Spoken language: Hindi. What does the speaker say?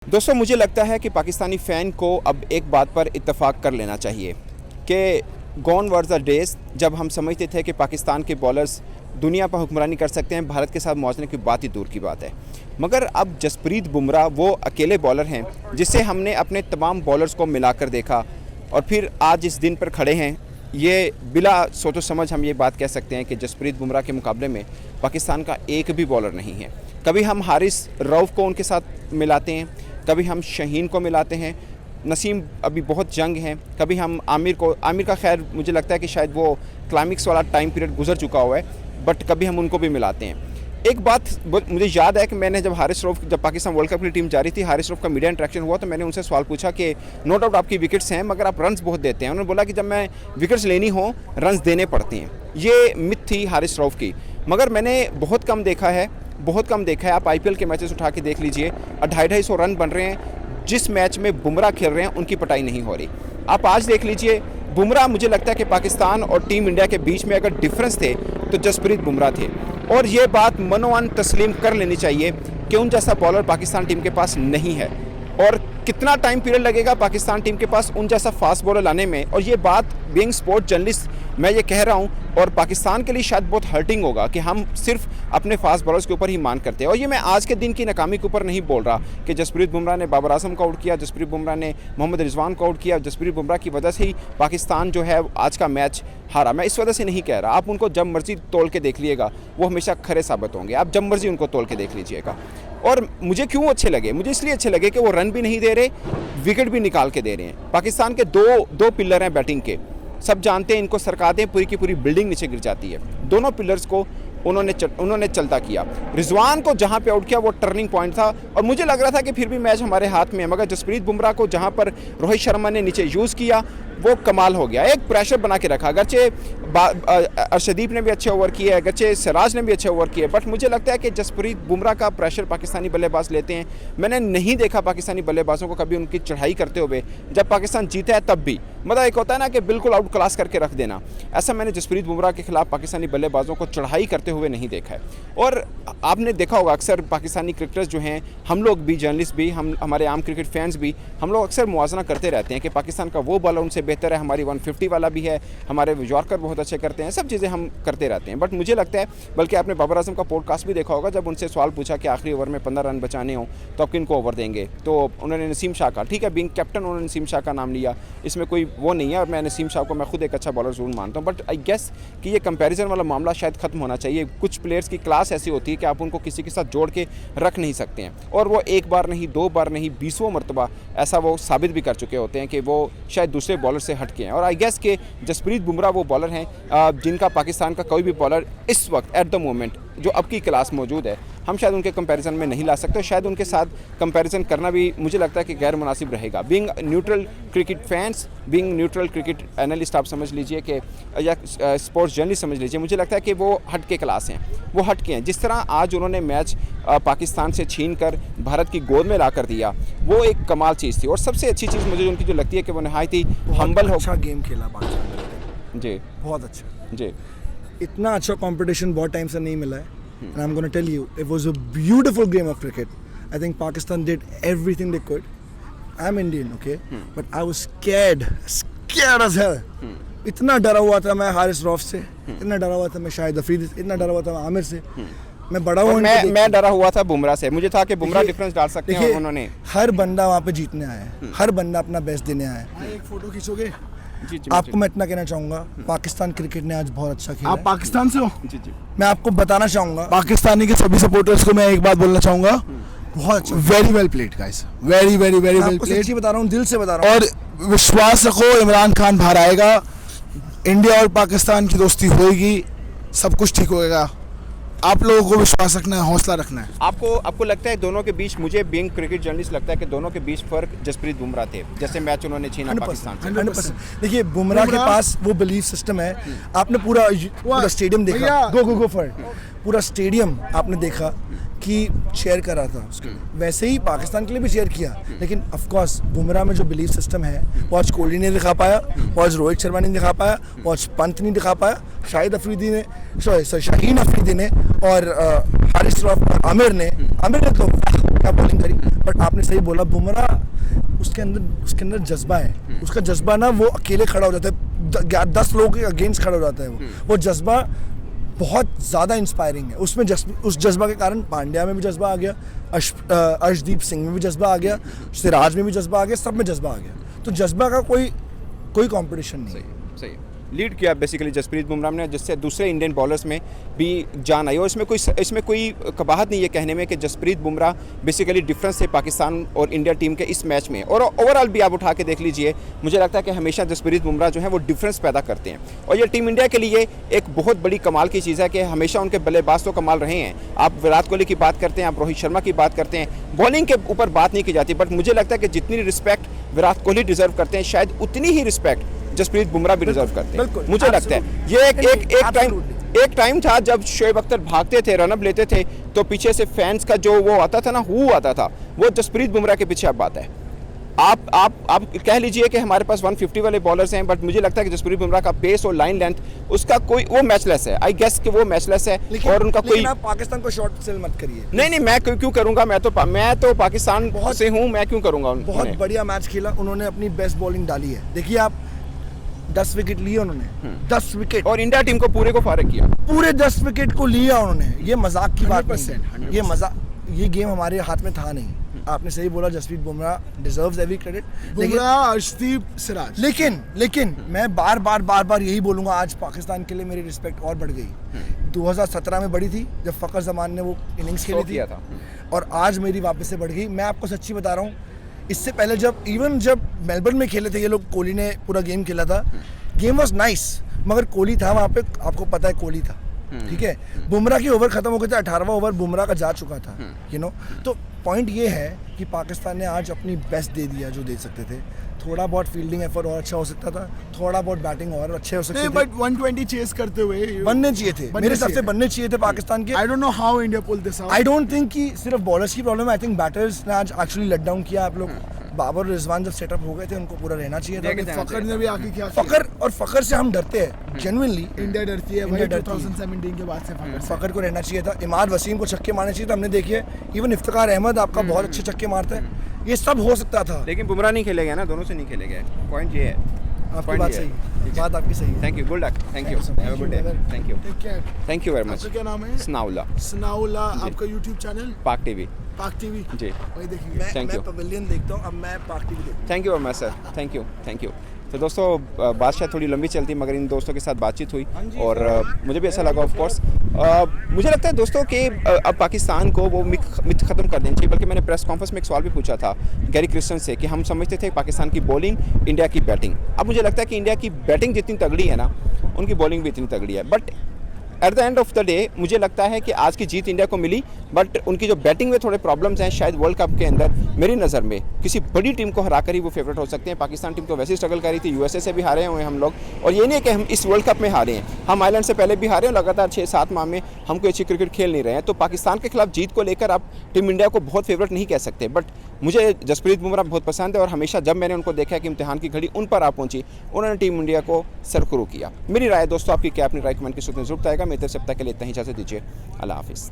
दोस्तों मुझे लगता है कि पाकिस्तानी फ़ैन को अब एक बात पर इत्तेफाक कर लेना चाहिए कि गॉन वर द डेज़ जब हम समझते थे कि पाकिस्तान के बॉलर्स दुनिया पर हुक्मरानी कर सकते हैं, भारत के साथ मौजने की बात ही दूर की बात है। मगर अब जसप्रीत बुमराह वो अकेले बॉलर हैं जिसे हमने अपने तमाम बॉलर्स को मिलाकर देखा और फिर आज इस दिन पर खड़े हैं। ये बिला सोचो समझ हम ये बात कह सकते हैं कि जसप्रीत बुमराह के मुकाबले में पाकिस्तान का एक भी बॉलर नहीं है। कभी हम हारिस रऊफ़ को उनके साथ मिलाते हैं, कभी हम शहीन को मिलाते हैं, नसीम अभी बहुत जंग हैं, कभी हम आमिर का खैर मुझे लगता है कि शायद वो क्लाइमेक्स वाला टाइम पीरियड गुजर चुका हुआ है, बट कभी हम उनको भी मिलाते हैं। एक बात मुझे याद है कि मैंने जब पाकिस्तान वर्ल्ड कप की टीम जा रही थी, हारिस रऊफ़ का मीडिया इंटरेक्शन हुआ तो मैंने उनसे सवाल पूछा कि नो डाउट आपकी विकेट्स हैं मगर आप रन्स बहुत देते हैं। उन्होंने बोला कि जब मैं विकेट्स लेनी हो रन्स देने पड़ते हैं। ये मिथ थी हारिस रऊफ़ की, मगर मैंने बहुत कम देखा है। आप आईपीएल के मैचेस उठा के देख लीजिए, 250-250 रन बन रहे हैं। जिस मैच में बुमराह खेल रहे हैं उनकी पिटाई नहीं हो रही। आप आज देख लीजिए, बुमराह मुझे लगता है कि पाकिस्तान और टीम इंडिया के बीच में अगर डिफरेंस थे तो जसप्रीत बुमराह थे। और ये बात मनोअन तस्लीम कर लेनी चाहिए कि उन जैसा बॉलर पाकिस्तान टीम के पास नहीं है। और कितना टाइम पीरियड लगेगा पाकिस्तान टीम के पास उन जैसा फास्ट बॉलर लाने में। और ये बात बीइंग स्पोर्ट जर्नलिस्ट मैं ये कह रहा हूँ, और पाकिस्तान के लिए शायद बहुत हर्टिंग होगा कि हम सिर्फ अपने फास्ट बॉलर्स के ऊपर ही मान करते हैं। और ये मैं आज के दिन की नाकामी के ऊपर नहीं बोल रहा कि जसप्रीत बुमराह ने बाबर आजम को आउट किया, जसप्रीत बुमराह ने मोहम्मद रिजवान को आउट किया, जसप्रीत बुमराह की वजह से ही पाकिस्तान जो है आज का मैच हारा। मैं इस वजह से नहीं कह रहा। आप उनको जब मर्जी तोल के देख लीजिएगा, वो हमेशा खरे साबित होंगे। आप जब मर्जी उनको तोल के देख लीजिएगा। और मुझे क्यों अच्छे लगे? मुझे इसलिए अच्छे लगे कि वो रन भी नहीं दे रहे, विकेट भी निकाल के दे रहे हैं। पाकिस्तान के दो पिलर हैं बैटिंग के, सब जानते हैं, इनको सरकाते हैं, पूरी की पूरी बिल्डिंग नीचे गिर जाती है। दोनों पिलर्स को उन्होंने चलता किया। रिजवान को जहां पे आउट किया वो टर्निंग पॉइंट था और मुझे लग रहा था कि फिर भी मैच हमारे हाथ में है। मगर जसप्रीत बुमराह को जहां पर रोहित शर्मा ने नीचे यूज़ किया वो कमाल हो गया। एक प्रेशर बना के रखा। अगरचे अर्शदीप ने भी अच्छे ओवर किए, अगरचे सिराज ने भी अच्छे ओवर किए, बट मुझे लगता है कि जसप्रीत बुमराह का प्रेशर पाकिस्तानी बल्लेबाज लेते हैं। मैंने नहीं देखा पाकिस्तानी बल्लेबाजों को कभी उनकी चढ़ाई करते हुए। जब पाकिस्तान जीता है तब भी मतलब एक होता है ना कि बिल्कुल आउट क्लास करके रख देना, ऐसा मैंने जसप्रीत बुमराह के खिलाफ पाकिस्तानी बल्लेबाजों को चढ़ाई करते हुए नहीं देखा है। और आपने देखा होगा अक्सर पाकिस्तानी क्रिकेटर्स जो हैं, हम लोग भी, जर्नलिस्ट भी, हमारे आम क्रिकेट फैंस भी, हम लोग अक्सर मुआवजा करते रहते हैं कि पाकिस्तान का वो बॉलर उनसे बेहतर है, हमारी 150 वाला भी है, हमारे यॉर्कर बहुत अच्छे करते हैं, सब चीज़ें हम करते रहते हैं। बट मुझे लगता है, बल्कि आपने बाबर आजम का पॉडकास्ट भी देखा होगा, जब उनसे सवाल पूछा कि आखिरी ओवर में 15 रन बचाने हो तो आप किन को ओवर देंगे, तो उन्होंने नसीम शाह का, ठीक है बीइंग कैप्टन उन्होंने नसीम शाह का नाम लिया, इसमें कोई वो नहीं है। और मैं नसीम शाह को मैं खुद एक अच्छा बॉलर ज़रूर मानता हूँ, बट आई गेस कि ये कंपैरिजन वाला मामला शायद ख़त्म होना चाहिए। कुछ प्लेयर्स की क्लास ऐसी होती है कि आप उनको किसी के साथ जोड़ के रख नहीं सकते हैं, और वो एक बार नहीं, 2 बार नहीं, 20वां मरतबा ऐसा वो साबित भी कर चुके होते हैं कि वो शायद दूसरे बॉलर से हट के हैं। और आई गेस कि जसप्रीत बुमराह वो बॉलर हैं जिनका पाकिस्तान का कोई भी बॉलर इस वक्त एट द मोमेंट जो अब की क्लास मौजूद है, हम शायद उनके कंपैरिजन में नहीं ला सकते। शायद उनके साथ कंपैरिजन करना भी मुझे लगता है कि गैर मुनासिब रहेगा। Being neutral cricket fans, being neutral cricket analyst आप समझ लीजिए कि या स्पोर्ट्स जर्नलिस्ट समझ लीजिए, मुझे लगता है कि वो हट के क्लास हैं, वो हट के हैं। जिस तरह आज उन्होंने मैच पाकिस्तान से छीन कर भारत की गोद में ला कर दिया, वो एक कमाल चीज़ थी। और सबसे अच्छी चीज़ मुझे उनकी जो लगती है कि वो नहायत ही हम्बल हो। अच्छा गेम खेला पाकिस्तान जी, बहुत अच्छा जी, इतना अच्छा कंपटीशन बहुत टाइम से नहीं मिला है। And I'm going to tell you, it was a beautiful game of cricket. I think Pakistan did everything they could. I'm Indian, okay? But I was scared as hell. इतना डरा हुआ था मैं हारिस रऊफ़ से, इतना डरा हुआ था मैं शाहिद अफरीदी से, इतना डरा हुआ था मैं आमिर से। मैं बड़ा हुआ, मैं डरा हुआ था बुमराह से। मुझे था कि बुमराह डिफरेंस डाल सकते हैं, उन्होंने। हर बंदा वहाँ पे जीतने आया है, हर बंदा अपना बेस्ट देने आया है। एक फोटो खींचोगे? जी, आपको मैं इतना कहना चाहूँगा, पाकिस्तान क्रिकेट ने आज बहुत अच्छा खेला। आप पाकिस्तान से हो? जी, जी। मैं आपको बताना चाहूँगा, पाकिस्तानी के सभी सपोर्टर्स को मैं एक बात बोलना चाहूँगा, बहुत अच्छा, very well played guys, very very very well आपको प्लेड। सच्ची बता रहा हूँ, दिल से बता रहा हूँ। और विश्वास रखो, इमरान खान बाहर आएगा, इंडिया और पाकिस्तान की दोस्ती होएगी, सब कुछ ठीक होएगा। आप लोगों को विश्वास रखना है, हौसला रखना है। आपको लगता है दोनों के बीच, मुझे बीइंग क्रिकेट जर्नलिस्ट लगता है कि दोनों के बीच फर्क जसप्रीत बुमराह थे, जैसे मैच उन्होंने छीना पाकिस्तान से। 100%। देखिए बुमराह के पास वो बिलीफ सिस्टम है। आपने पूरा स्टेडियम देखा, गो फॉर इट, पूरा स्टेडियम आपने देखा कि चेयर कर रहा था उसके, वैसे ही पाकिस्तान के लिए भी चेयर किया। लेकिन ऑफ कोर्स बुमराह में जो बिलीफ सिस्टम है वो आज कोहली ने दिखा पाया, वो आज रोहित शर्मा ने दिखा पाया, वो आज पंत ने दिखा पाया, शाहिद अफरीदी ने, शाहीन अफरीदी ने, और हारिस रऊफ़ और आमिर ने तो क्या बॉलिंग करी। बट आपने सही बोला, बुमराह उसके अंदर जज्बा है, उसका जज्बा ना, वो अकेले खड़ा हो जाता है, 10 लोगों के अगेंस्ट खड़ा हो जाता है वो जज्बा बहुत ज़्यादा इंस्पायरिंग है। उसमें उस जज्बा के कारण पांड्या में भी जज्बा आ गया, अर्शदीप सिंह में भी जज्बा आ गया, सिराज में भी जज्बा आ गया, सब में जज्बा आ गया। तो जज्बा का कोई कंपटीशन नहीं। सही लीड किया बेसिकली जसप्रीत बुमराह ने, जिससे दूसरे इंडियन बॉलर्स में भी जान आई। और इसमें कोई कबाहत नहीं है कहने में कि जसप्रीत बुमराह बेसिकली डिफरेंस है पाकिस्तान और इंडिया टीम के इस मैच में। और ओवरऑल भी आप उठा के देख लीजिए, मुझे लगता है कि हमेशा जसप्रीत बुमराह जो है वो डिफरेंस पैदा करते हैं। और ये टीम इंडिया के लिए एक बहुत बड़ी कमाल की चीज़ है कि हमेशा उनके बल्लेबाज तो कमाल रहे हैं। आप विराट कोहली की बात करते हैं, आप रोहित शर्मा की बात करते हैं, बॉलिंग के ऊपर बात नहीं की जाती, बट मुझे लगता है कि जितनी रिस्पेक्ट विराट कोहली डिजर्व करते हैं, शायद उतनी ही रिस्पेक्ट जसप्रीत बुमराह भी डिजर्व करते हैं। मुझे लगता है ये एक टाइम था जब शोएब अख्तर भागते थे, रनअप लेते थे, तो पीछे से फैंस का जो वो आता था ना, आता था, वो जसप्रीत बुमराह के पीछे अब आता है। आप कह लीजिए कि हमारे पास 150 वाले बॉलर्स हैं, बट मुझे लगता है कि जसप्रीत बुमराह का पेस और लाइन लेंथ उसका कोई वो मैचलेस है। आई गेस कि वो मैचलेस है। और उनका कोई आप पाकिस्तान को शॉर्ट सेल मत करिए। नहीं, मैं क्यों करूंगा, मैं तो पाकिस्तान बहुत से हूँ, मैं क्यों करूंगा। बहुत बढ़िया मैच खेला उन्होंने, अपनी बेस्ट बॉलिंग डाली है। देखिए आप 10 विकेट लिए उन्होंने, 10 विकेट, और इंडिया टीम को पूरे को फारिग किया, पूरे 10 विकेट को लिया उन्होंने। ये मजाक की बात नहीं, ये गेम हमारे हाथ में था नहीं। आपने सही बोला, Jasprit Bumrah deserves every credit, Bumrah, Arshdeep, Siraj. लेकिन मैं बार यही बोलूंगा, आज पाकिस्तान के लिए मेरी रिस्पेक्ट और बढ़ गई। 2017 में बढ़ी थी जब फखर जमान ने वो इनिंग्स खेली थी, और आज मेरी वापस से बढ़ गई। मैं आपको सच्ची बता रहा हूँ, इससे पहले जब मेलबर्न में खेले थे ये लोग, कोहली ने पूरा गेम खेला था, गेम वाज नाइस, मगर कोहली था वहाँ पे, आपको पता है कोहली था, ठीक है। बुमराह की ओवर खत्म हो गए थे, 18वां ओवर बुमराह का जा चुका था, तो पॉइंट ये है कि पाकिस्तान ने आज अपनी बेस्ट दे दिया जो दे सकते थे। थोड़ा बहुत फील्डिंग एफर्ट और अच्छा हो सकता था, थोड़ा बहुत बैटिंग और अच्छे हो सकते थे, बट 120 चेस करते हुए बनने चाहिए थे, मेरे हिसाब से बनने चाहिए थे पाकिस्तान के। I don't know how India pull this out. I don't think कि सिर्फ बॉलर्स की प्रॉब्लम है, आई थिंक बैटर्स ने आज एक्चुअली लेट डाउन किया। आप लोग बाबर और रिजवान जब सेटअप हो गए थे, उनको पूरा रहना चाहिए था। फखर ने भी आके क्या, फखर से हम डरते हैं जेन्युइनली, इंडिया डरती है भाई 2017 के बाद से। फखर को रहना चाहिए था, इमाद वसीम को छक्के मारने चाहिए था। हमने देखिए इवन इफ्तिकार अहमद आपका बहुत अच्छे छक्के मारते हैं, ये सब हो सकता था, लेकिन बुमराह नहीं खेले गए ना, दोनों से नहीं खेले गए। पॉइंट ये है। आपकी बात सही है, बात आपकी सही है। Thank you, good luck, thank you, have a good day, thank you very much. क्या नाम है? सनाउल्ला। आपका यूट्यूब चैनल? पाक टीवी जी, वही देखिए। Thank you. मैं पवेलियन देखता हूँ, अब मैं पाक टीवी देखता हूँ। Thank you very much sir, thank you. तो दोस्तों, बात शायद थोड़ी लंबी चलती, मगर इन दोस्तों के साथ बातचीत हुई और मुझे भी अच्छा लगा। ऑफ कोर्स मुझे लगता है दोस्तों कि अब पाकिस्तान को वो मिथ ख़त्म कर देनी चाहिए। बल्कि मैंने प्रेस कॉन्फ्रेंस में एक सवाल भी पूछा था गैरी क्रिस्टन से कि हम समझते थे पाकिस्तान की बॉलिंग, इंडिया की बैटिंग। अब मुझे लगता है कि इंडिया की बैटिंग जितनी तगड़ी है ना, उनकी बॉलिंग भी इतनी तगड़ी है। But at the end of the day मुझे लगता है कि आज की जीत इंडिया को मिली, बट उनकी जो बैटिंग में थोड़े प्रॉब्लम्स हैं, शायद वर्ल्ड कप के अंदर मेरी नज़र में किसी बड़ी टीम को हराकर ही वो फेवरेट हो सकते हैं। पाकिस्तान टीम तो वैसे ही स्ट्रगल कर रही थी, यूएसए से भी हारे हुए हम लोग, और ये नहीं है कि हम इस वर्ल्ड कप में हारे हैं, हम आयरलैंड से पहले भी हारे हैं, लगातार 6-7 माह में हम कोई अच्छी क्रिकेट खेल नहीं रहे हैं। तो पाकिस्तान के खिलाफ जीत को लेकर आप टीम इंडिया को बहुत फेवरेट नहीं कह सकते। बट मुझे जसप्रीत बुमराह बहुत पसंद है, और हमेशा जब मैंने उनको देखा कि इम्तिहान की घड़ी उन पर आ पहुंची, उन्होंने टीम इंडिया को सरखुरू किया। मेरी राय दोस्तों, आपकी क्या अपनी राय कमेंट की सूरत में जरूर आएगा। मेरे तरफ से अब तक के लिए इतना ही, इजाज़त दीजिए, अल्लाह हाफिज़।